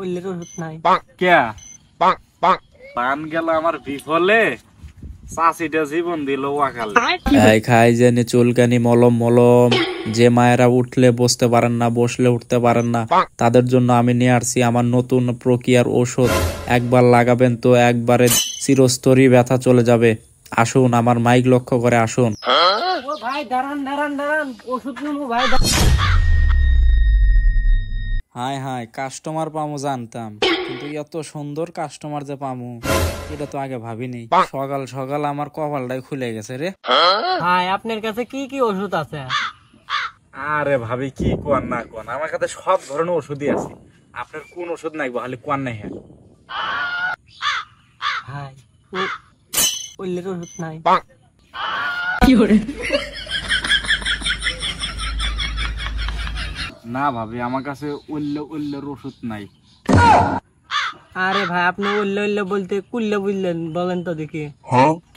ওইলের ওষুধ নাই কে পান গেল আমার বিফলে চাষিটা জীবন দিল ওয়াকাল খাই জানি চুলকানি মলম মলম যে মায়েরা উঠলে বসতে পারেন না বসলে উঠতে পারেন না তাদের জন্য আমি নিয়ে আসছি আমার নতুন প্রক্রিয়ার ঔষধ। একবার লাগাবেন তো একবারে চিরস্তরী ব্যথা চলে যাবে। আসুন আমার মাইক লক্ষ্য করে আসুন। ও ভাই দাঁড়ান ওষুধ নেবো ভাই। হায় হায় কাস্টমার পামু জানতাম, কিন্তু এত সুন্দর কাস্টমার যে পামু এটা তো আগে ভাবিনি। সকাল সকাল আমার কপালটাই খুলে গেছে রে। ভাই আপনার কাছে কি কি ওষুধ আছে? আরে ভাবি কি কোন না কোন, আমার কাছে সব ধরনের ওষুধই আছে। আপনার কোন ওষুধ নাই খালি কোন নাই? হ্যাঁ ভাই ওইলের ওষুধ নাই না ভাবি আমার কাছে উল্লের ওষুধ নাই। আরে ভাই আপনি ওইলে বলতে কুল্লে বুঝলেন বলেন তো দেখি।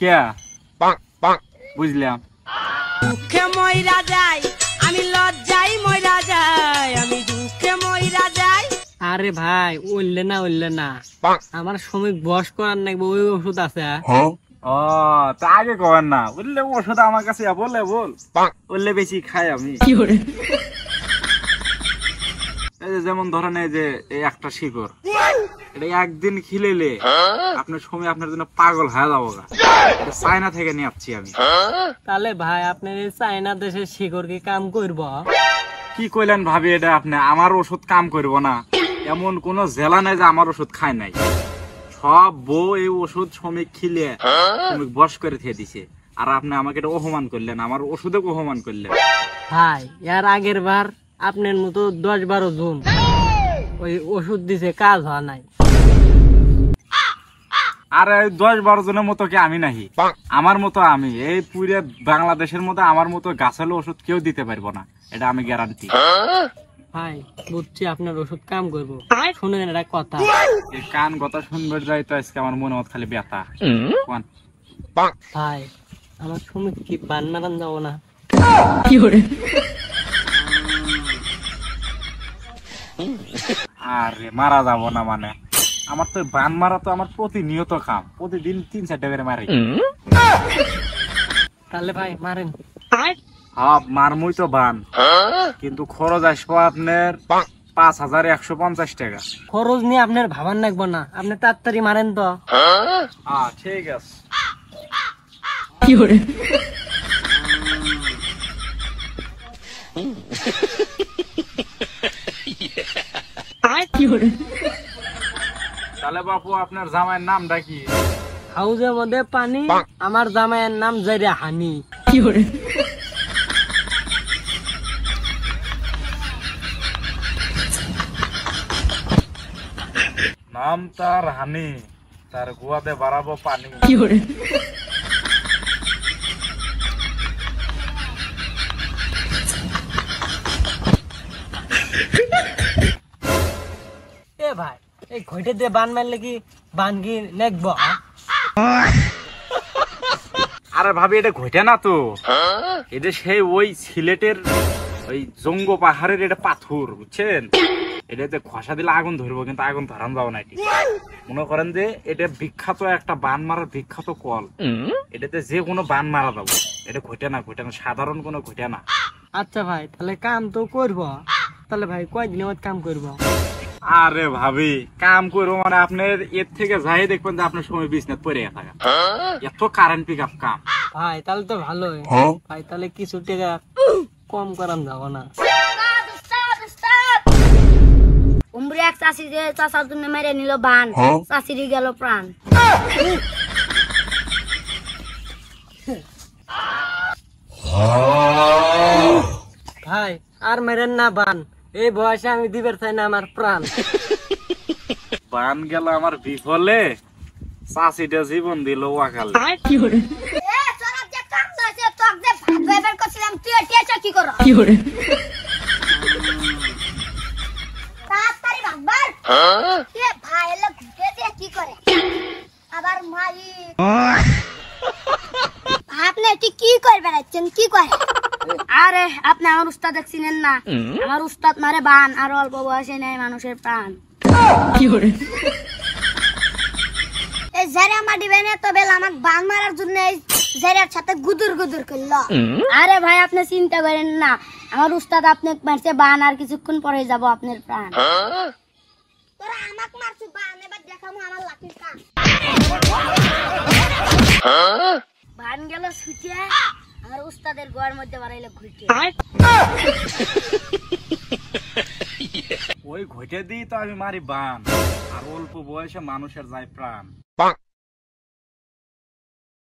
কে বুঝলাম দুঃখে মইরা যাই আমি লজ্জায় মইরা যাই আমি দুঃখে মইরা যাই। আরে ভাই ওইলে না আমার শ্রমিক বস করার নাকি ওই ওষুধ আছে। ও তা আগে কবেন না উল্লে ওষুধ আমার কাছে বল উল্লে বেশি খাই আমি। এই যে যেমন ধরেন এই যে এই একটা শিকড় এটা একদিন খিলেলে আপনার সময় আপনার জন্য পাগল হয়ে যাবো। এটা চায়না থেকে নিয়ে আসছি আমি। তাহলে ভাই আপনার এই চায়না দেশের শিকড় কি কাম করব? কি কইলেন ভাবি এটা আপনি? আমার ওষুধ কাম করব না এমন কোন জেলা নাই যে আমার ওষুধ খায় নাই। সব বউ এই ওষুধ শ্রমিক খিলে শ্রমিক বস করে থিয়ে দিছে, আর আপনি আমাকে এটা অপমান করলেন, আমার ওষুধে অপমান করলেন। ভাই এর আগের বার আপনার মতো 10-12 জন ওই ওষুধ দিছে কাজ হয় নাই। আরে 10-12 জনের মতো কি আমি নাহি? আমার মতো আমি এই পুরো বাংলাদেশের মধ্যে আমার মতো গাছের ওষুধ কেউ দিতে পারবো না, এটা আমি গ্যারান্টি। ভাই বুঝছি আপনার ওষুধ কাম করবো। শুনেন একটা কথা, এই কান কথা শুনবে যাই তো আজকে আমার মনে মত খালি ব্যথা। ভাই আমার শ্রমিক কি বান মারান যাবো না? আরে মারা যাবো না মানে? আমার তো বান মারা তো আমার প্রতিনিয়ত কাম, প্রতিদিন 3-4টা করে মারি। তাহলে ভাই মারেন। মারমুই তো বান, কিন্তু খরচ আসবো আপনার 5150 টাকা। খরচ নিয়ে আপনার ভাবার লাগবো না, আপনি তাড়াতাড়ি মারেন তো। ঠিক আছে। তাহলে বাপু আপনার জামাইয়ের নামটা কি? হাউজের মধ্যে পানি, আমার জামাইয়ের নাম জাইরা হানি। নাম তার হানি, তার গুয়াতে বাড়াবো পানি। এ ভাই এই ঘইটে দিয়ে বান মারলে কি বান কি নেকবো? আরে ভাবি এটা ঘটে না তো, এটা সেই ওই সিলেটের ওই জঙ্গ পাহাড়ের এটা পাথর বুঝছেন, এটাতে খসা দিলে আগুন ধরবো, কিন্তু আগুন ধরান যাবো না। এটি মনে করেন যে এটা বিখ্যাত একটা বান মারার বিখ্যাত কল, এটাতে যে কোনো বান মারা যাবো। এটা ঘটে না সাধারণ কোনো ঘটে না। আচ্ছা ভাই তাহলে কাম তো করবো, তাহলে ভাই কয়দিনের মধ্যে কাম করবো? আরে ভাবি কাম করবো মানে আপনার এর থেকে যাই দেখবেন যে আপনার সময় বিজনেস পড়ে থাকা, এত কারেন্ট পিক আপ কাম। ভাই তাহলে তো ভালোই। ভাই তাহলে কিছু টাকা কম করান যাবো না? উমরে এক চাষি যে চাষার জন্য মেরে নিল বান, চাষিরই গেল প্রাণ। ভাই আর মেরেন না বান, এই বয়সে আমি দিবের চাই না আমার প্রাণ। বান গেল আমার বিফলে, চাষিটা জীবন দিল ওয়াকালে। আপনি কি করে বেড়াচ্ছেন? কি করে আরে আপনি আমার উস্তাদ চিনেন না, আমার উস্তাদ মারে বান, আর অল্প বয়সে নেয় মানুষের প্রাণ। এই জেরা মাটি বেনে তো বেল আমাকে বান মারার জন্য এই জেরার সাথে গুদুর গুদুর করলো। আরে ভাই আপনি চিন্তা করেন না, আমার উস্তাদ আপনি মারছে বান, আর কিছুক্ষণ পরে যাব আপনার প্রাণ। তোরা আমাকে মারছিস বান, এবার দেখামু আমার লাঠির কান। বান গেল ছুটে, আমার উস্তাদের গোয়ার মধ্যে বাড়াইলো ঘুরতে। ওই ঘটে দিই তো আমি মারি বান, আর অল্প বয়সে মানুষের যায় প্রাণ।